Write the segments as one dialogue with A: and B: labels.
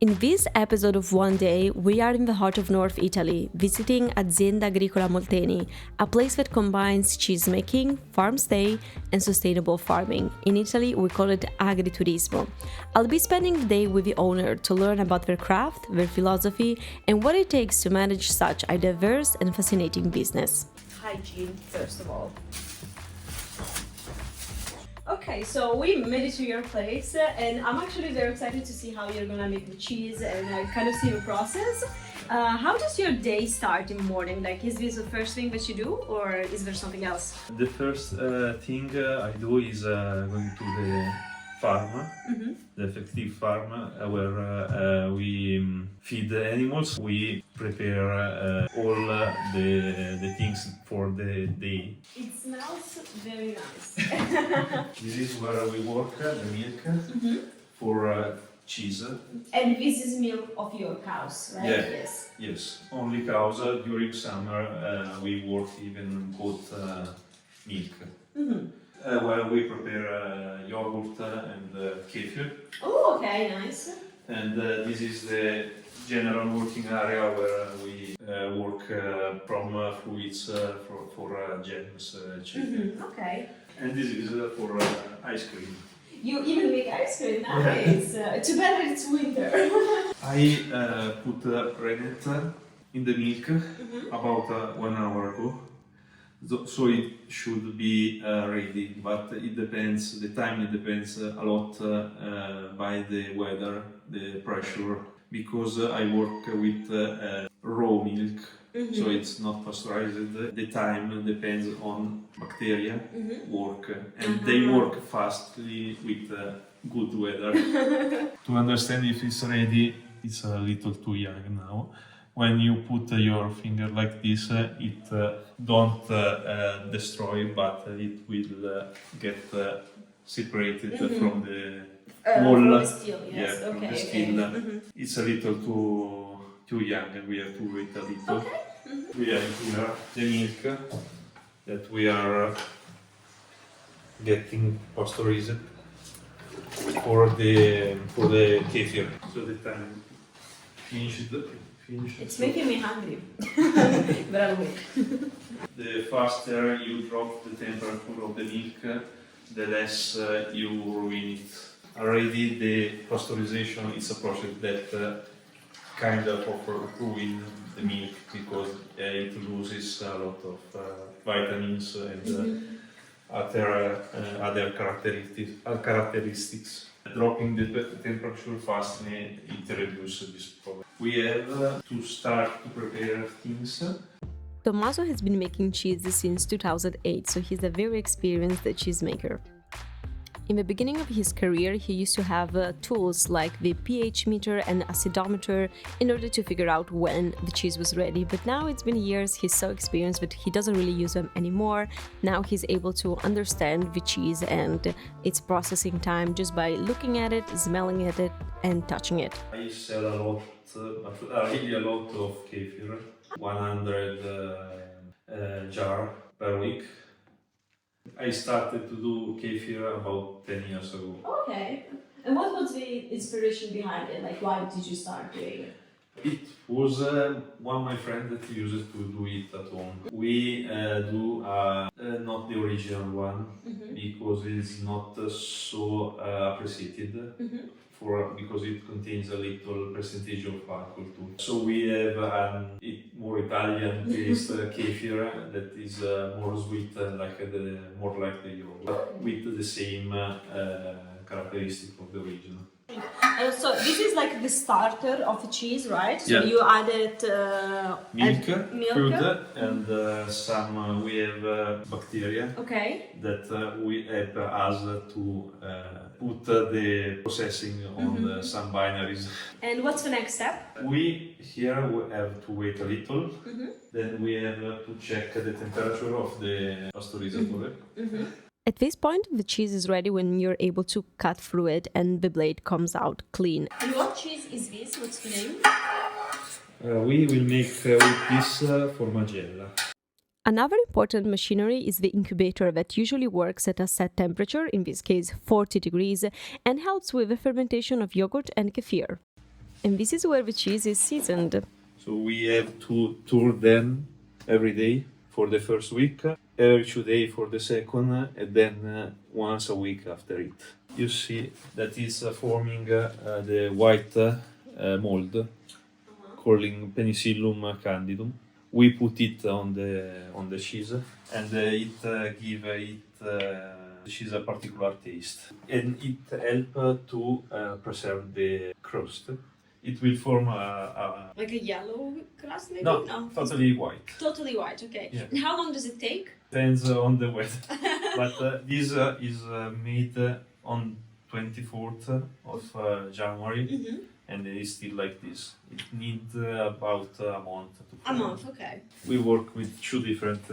A: In this episode of One Day, we are in the heart of North Italy, visiting Azienda Agricola Molteni, a place that combines cheesemaking, farm stay, and sustainable farming. In Italy, we call it agriturismo. I'll be spending the day with the owner to learn about their craft, their philosophy, and what it takes to manage such a diverse and fascinating business. Hygiene, first of all. Okay, so we made it to your place, and I'm actually very excited to see how you're gonna make the cheese and kind of see the process. How does your day start in the morning? Like, is this the first thing that you do, or is there something else?
B: The first thing I do is going to the farm, the effective farm, where we feed the animals. We prepare all the things for the day.
A: It smells very nice.
B: This is where we work, the milk for cheese.
A: And this is milk of your cows, right?
B: Yeah. Yes. Only cows. During summer we work even goat milk. Where we prepare yogurt and kefir.
A: Oh, okay, nice.
B: And this is the general working area where we work from fruits for jams, chicken.
A: Okay.
B: And this is for ice cream.
A: You even make ice cream, nice. Too bad that it's winter.
B: I put rennet in the milk about 1 hour ago. So it should be ready, but it depends, the time it depends a lot by the weather, the pressure, because I work with raw milk, so it's not pasteurized. The time depends on bacteria work, and they work fastly with good weather. To understand if it's ready, it's a little too young now. When you put your finger like this, it don't destroy, but it will get separated from the wall.
A: From the steel, yes.
B: Yeah,
A: Okay,
B: from the steel. It's a little too young, and we have to wait a little.
A: Okay.
B: We have here the milk that we are getting pasteurized for the kefir. So the time finished.
A: It's making me hungry, but I'll wait.
B: The faster you drop the temperature of the milk, the less you ruin it. Already the pasteurization is a process that kind of ruin the milk because it loses a lot of vitamins and other characteristics. Dropping the temperature fastly, it reduces this problem. We have to start to prepare things.
A: Tommaso has been making cheese since 2008, so he's a very experienced cheesemaker. In the beginning of his career, he used to have tools like the pH meter and acidometer in order to figure out when the cheese was ready. But now it's been years, he's so experienced that he doesn't really use them anymore. Now he's able to understand the cheese and its processing time just by looking at it, smelling at it, and touching it.
B: I sell a lot, but really a lot of kefir, 100 jar per week. I started to do kefir about 10 years ago.
A: Okay. And what was the inspiration behind it? Like, why did you start doing it?
B: It was one of my friends that used to do it at home. We do not the original one because it's not so appreciated because it contains a little percentage of alcohol too. So we have more Italian taste kefir that is more sweet, more like the yogurt, with the same characteristic of the original.
A: So this is like the starter of the cheese, right? So
B: Yeah.
A: you added
B: Milk,
A: milk.
B: food, and some we have bacteria
A: Okay.
B: that we help us to put the processing on some binaries.
A: And what's the next step?
B: We have to wait a little, then we have to check the temperature of the pasteurizatore.
A: At this point, the cheese is ready when you're able to cut through it and the blade comes out clean. And what cheese is this? What's the name?
B: We will make with this formagella.
A: Another important machinery is the incubator that usually works at a set temperature, in this case 40 degrees, and helps with the fermentation of yogurt and kefir. And this is where the cheese is seasoned.
B: So we have to tour them every day for the first week, every 2 days for the second, and then once a week after it. You see that is forming the white mold, calling Penicillium candidum. We put it on the cheese, and it give it cheese a particular taste, and it help to preserve the crust. It will form
A: Like a yellow crust, maybe?
B: no,
A: No.
B: totally white.
A: Totally white, okay.
B: Yeah.
A: And how long does it take?
B: Depends on the weather. But this is made on 24th of January, and it is still like this. It needs about a month to
A: A
B: form.
A: month, okay.
B: We work with two different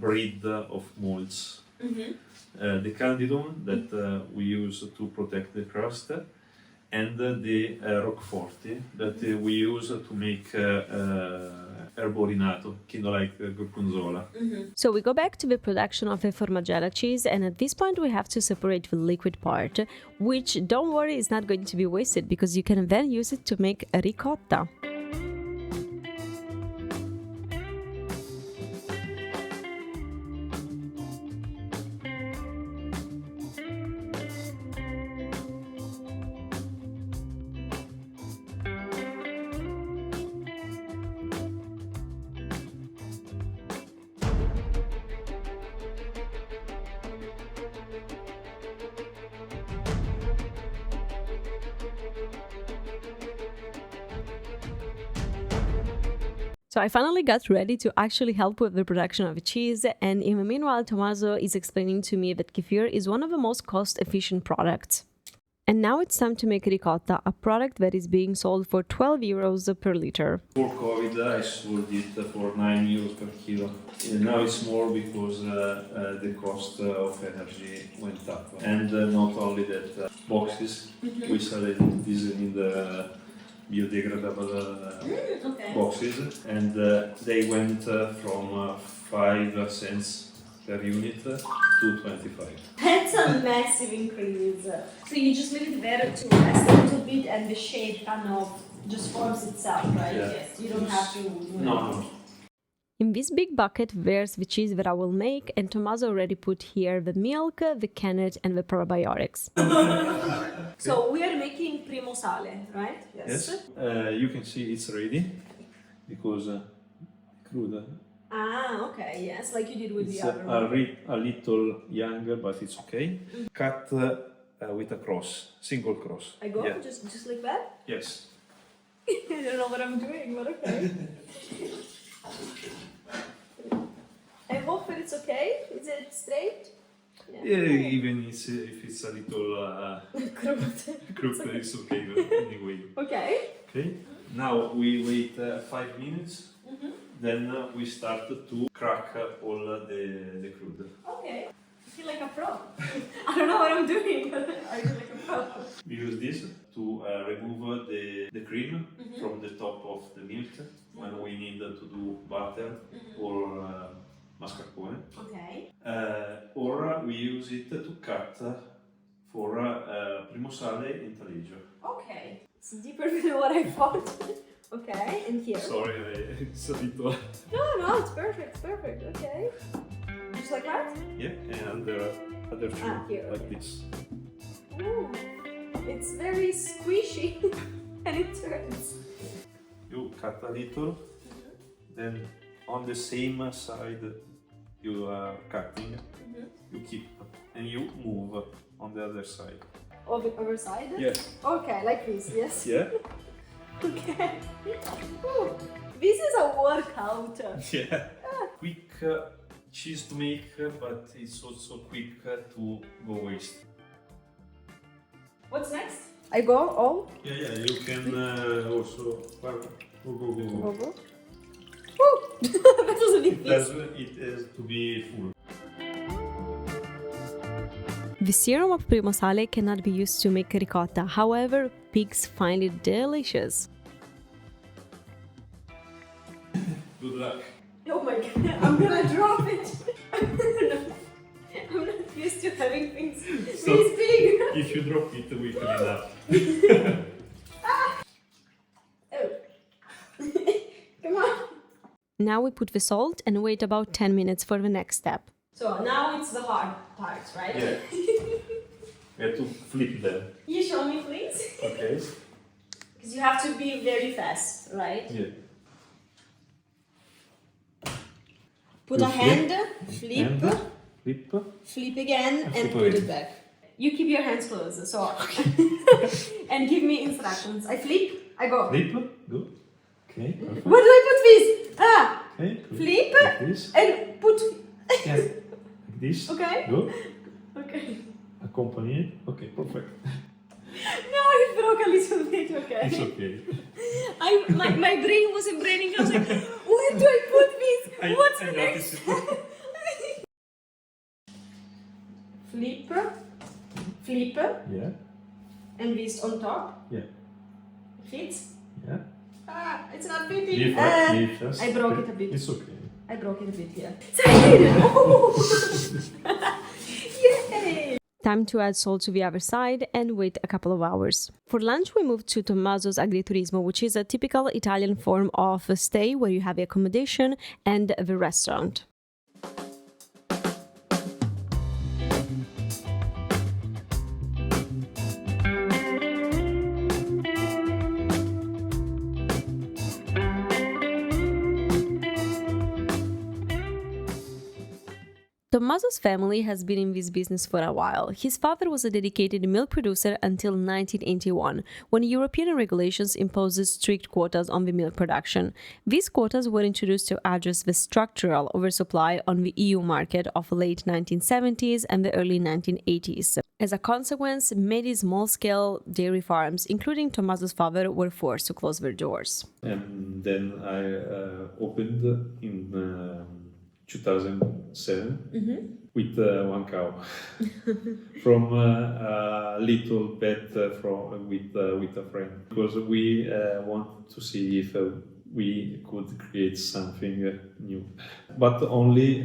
B: breed of molds. The candidum that we use to protect the crust, and the Roquefort that we use to make erborinato, kind of like gorgonzola.
A: So we go back to the production of the formagella cheese, and at this point we have to separate the liquid part, which, don't worry, is not going to be wasted because you can then use it to make a ricotta. So I finally got ready to actually help with the production of cheese, and in the meanwhile Tommaso is explaining to me that kefir is one of the most cost-efficient products. And now it's time to make ricotta, a product that is being sold for 12 euros per liter.
B: Before COVID, I sold it for 9 euros per kilo. And now it's more because the cost of energy went up. And not only that, boxes, we sell this in the biodegradable boxes, and they went from 5 cents per unit to 25.
A: That's a massive increase. So you just leave it there to rest a little bit and the shape kind of just forms itself, right?
B: Yeah.
A: Yes, you don't have to do
B: No.
A: In this big bucket there's the cheese that I will make, and Tommaso already put here the milk, the canned and the probiotics. So we are making primo sale, right?
B: Yes. You can see it's ready because crude.
A: Ah, okay, yes, like you did with
B: It's
A: the other one.
B: a little younger, but it's okay. Cut with a cross, single cross.
A: I go
B: Yeah.
A: just like that?
B: Yes.
A: I don't know what I'm doing, but okay. I hope that it's okay. Is it straight?
B: Yeah, even if it's a little
A: Crooked.
B: crooked, it's okay anyway.
A: Okay.
B: Okay. Now we wait 5 minutes. Then we start to crack all the crude.
A: Okay. I feel like a pro. I don't know what I'm doing, but I feel like a pro.
B: We use this to remove the cream from the top of the milk when we need to do butter or mascarpone.
A: Okay.
B: Or we use it to cut for primo sale in taleggio.
A: Okay. It's deeper than what I thought. Okay, and here.
B: Sorry, it's a little.
A: No, it's perfect, okay. Just like that?
B: Yeah, and other two
A: Here,
B: like
A: okay.
B: this.
A: Ooh, it's very squishy and it turns.
B: You cut a little, then on the same side you are cutting, you keep, and you move on the other side.
A: On the other side?
B: Yes.
A: Okay, like this, yes?
B: Yeah?
A: Okay. Ooh, this is a workout.
B: Yeah. Quick cheese to make, but it's also quick to go waste.
A: What's next? I go all?
B: Yeah, you can also go.
A: Go. Woo! That was a big piece.
B: It has to be full.
A: The serum of primo sale cannot be used to make ricotta, however, pigs find it delicious.
B: Good luck.
A: Oh my god, I'm gonna drop it! I'm not used to having things
B: So,
A: this big!
B: if you drop it, we clean up.
A: Now we put the salt and wait about 10 minutes for the next step. So now it's the hard part, right?
B: Yeah. We have to flip them.
A: You show me, please.
B: Okay.
A: Because you have to be very fast, right?
B: Yeah.
A: Put a hand, flip,
B: Flip.
A: again, and put it back. You keep your hands closed, so and give me instructions. I flip, I go.
B: Flip. Good. Okay. Perfect.
A: Where do I put this? Ah,
B: Okay. Good.
A: flip
B: Like this.
A: and put.
B: Yeah. Like this.
A: Okay.
B: Good.
A: Okay.
B: Accompany it. Okay. Perfect.
A: No, it broke a little bit. Okay.
B: It's okay.
A: My brain wasn't braining. I was like, where do I put this? What's next? Flip,
B: Yeah.
A: and this on top.
B: Yeah.
A: Fits.
B: Yeah.
A: Ah, it's not fitting.
B: Leave first.
A: I broke it a bit.
B: It's okay.
A: I broke it a bit here. Oh! Yay! Time to add salt to the other side and wait a couple of hours. For lunch, we moved to Tommaso's Agriturismo, which is a typical Italian form of a stay where you have the accommodation and the restaurant. Tommaso's family has been in this business for a while. His father was a dedicated milk producer until 1981, when European regulations imposed strict quotas on the milk production. These quotas were introduced to address the structural oversupply on the EU market of the late 1970s and the early 1980s. As a consequence, many small-scale dairy farms, including Tommaso's father, were forced to close their doors.
B: And then I opened in 2007 with one cow from a little pet with a friend, because we wanted to see if we could create something new, but only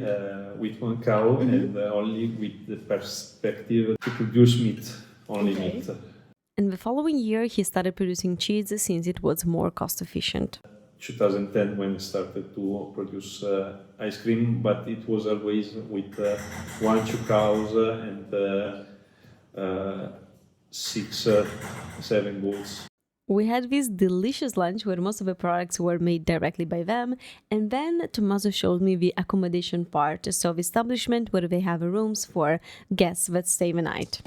B: with one cow and only with the perspective to produce meat, only meat.
A: And the following year, he started producing cheese since it was more cost efficient.
B: 2010 when we started to produce ice cream, but it was always with 1-2 cows and 6-7 goats.
A: We had this delicious lunch where most of the products were made directly by them, and then Tommaso showed me the accommodation part, so the establishment where they have rooms for guests that stay the night.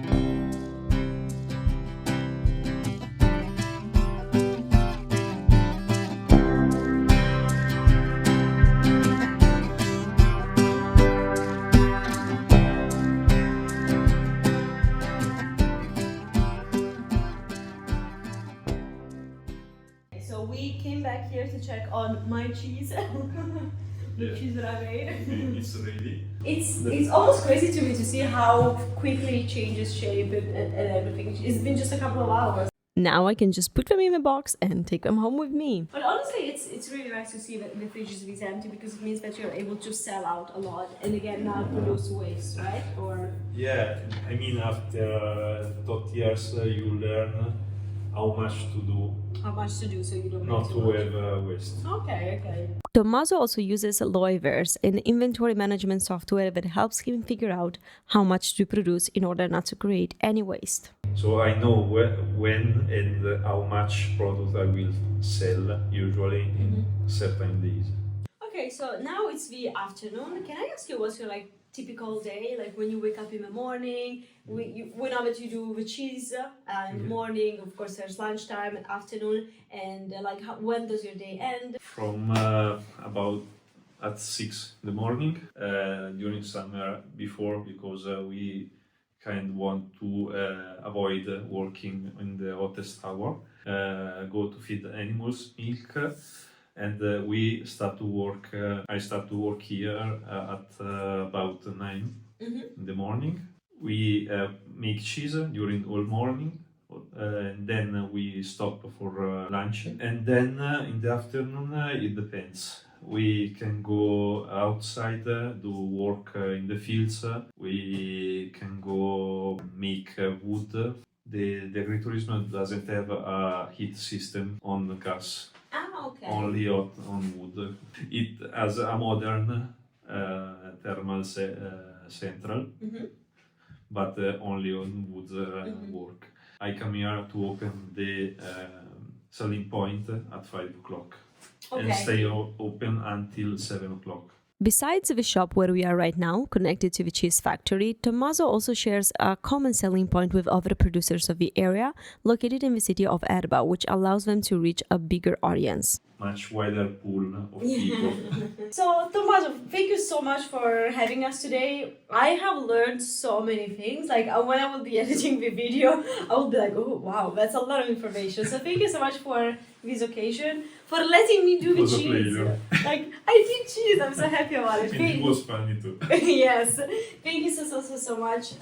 A: So we came back here to check on my cheese, the cheese that I made.
B: It's ready.
A: It's almost crazy to me to see how quickly it changes shape and everything. It's been just a couple of hours. Now I can just put them in the box and take them home with me. But honestly, it's really nice to see that the fridge is empty, because it means that you're able to sell out a lot and again not produce waste, right? Or
B: Yeah, I mean after 30 years you learn how much to do,
A: so you don't
B: not
A: make
B: to
A: too much.
B: have waste.
A: Okay. Tommaso also uses Loivers, an inventory management software that helps him figure out how much to produce in order not to create any waste.
B: So I know when and how much product I will sell, usually in certain days.
A: Okay, so now it's the afternoon. Can I ask you what's your typical day? Like when you wake up in the morning, we know that you do the cheese in the morning. Of course, there's lunchtime and afternoon, and when does your day end?
B: From about at 6 in the morning during summer before, because we kind of want to avoid working in the hottest hour. Go to feed animals milk. And we start to work. I start to work here at about 9 in the morning. We make cheese during all morning, and then we stop for lunch. And then in the afternoon, it depends. We can go outside, do work in the fields. We can go make wood. The agriturismo doesn't have a heat system on the cars.
A: Okay.
B: only hot on wood. It has a modern thermal central, but only on wood work. I come here to open the selling point at 5 o'clock and stay open until 7 o'clock.
A: Besides the shop where we are right now, connected to the cheese factory, Tommaso also shares a common selling point with other producers of the area, located in the city of Erba, which allows them to reach a bigger audience.
B: Much wider pool of people.
A: So, Tommaso, thank you so much for having us today. I have learned so many things. Like, when I will be editing the video, I will be like, oh, wow, that's a lot of information. So, thank you so much for this occasion, for letting me do the cheese. Like, I did cheese. I'm so happy about it.
B: It was funny too.
A: Yes. Thank you so much.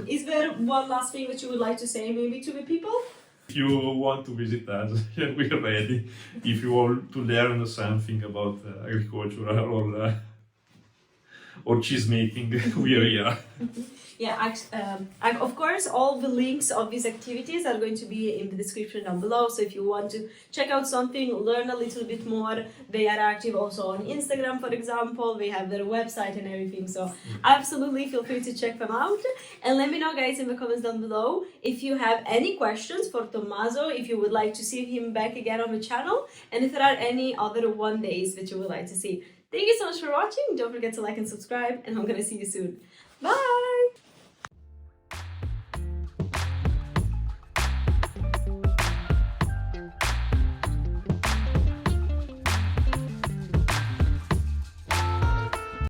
A: Is there one last thing that you would like to say, maybe, to the people?
B: If you want to visit us, we're ready. If you want to learn something about agriculture or cheese making, we are here.
A: Yeah, of course, all the links of these activities are going to be in the description down below. So if you want to check out something, learn a little bit more, they are active also on Instagram, for example. They have their website and everything. So absolutely feel free to check them out. And let me know, guys, in the comments down below if you have any questions for Tommaso, if you would like to see him back again on the channel, and if there are any other one days that you would like to see. Thank you so much for watching. Don't forget to like and subscribe, and I'm going to see you soon. Bye!